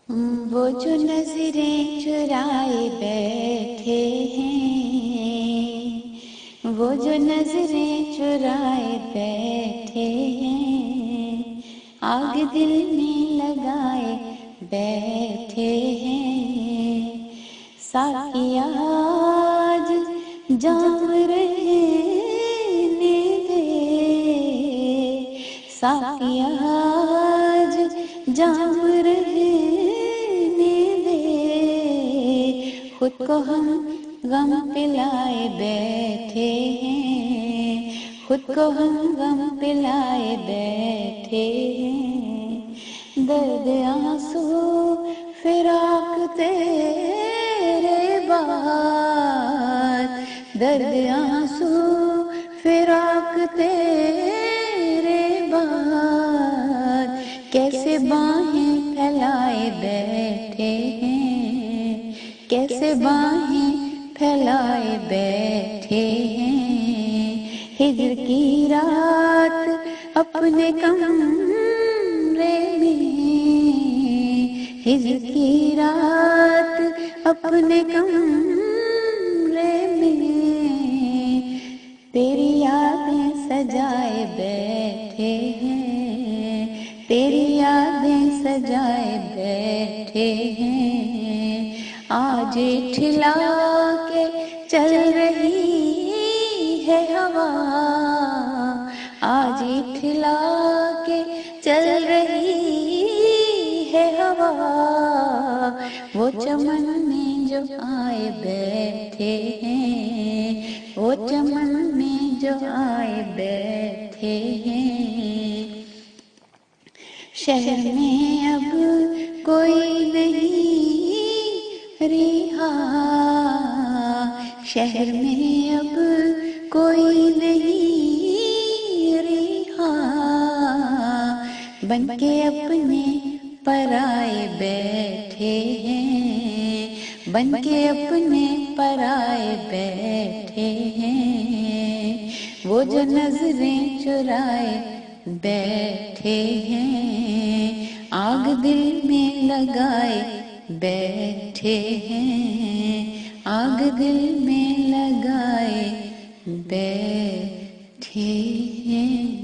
وہ جو نظریں چرائے بیٹھے ہیں، وہ جو نظریں چرائے بیٹھے ہیں، آگ دل میں لگائے بیٹھے ہیں، ساقی آج جام رہنے دے، ساقی آج جام رہنے دے، خود کو ہم غم پلائے بیٹھے ہیں، خود کو ہم غم پلائے بیٹھے ہیں، درد آنسو فراق تیرے بعد، درد آنسو فراق تیرے بعد، کیسے باہیں پھیلائے بیٹھے ہیں، کیسے باہیں پھیلائے بیٹھے ہیں، ہجر کی رات اپنے کمرے میں، ہجر کی رات اپنے کمرے میں، تیری یادیں سجائے بیٹھے ہیں، تیری یادیں سجائے بیٹھے ہیں، آج ٹھلا کے چل رہی ہے ہوا، آج ٹھلا کے چل رہی ہے ہوا، وہ چمن میں جو آئے بیٹھے ہیں، وہ چمن میں جو آئے بیٹھے ہیں، شہر میں اب کوئی نہیں رہا، شہر میں اب کوئی نہیں رہا، بن کے اپنے پرائے بیٹھے ہیں، بن کے اپنے پرائے بیٹھے ہیں، وہ جو نظریں چرائے بیٹھے ہیں، آگ دل میں لگائے بیٹھے ہیں، آگ دل میں لگائے بیٹھے ہیں۔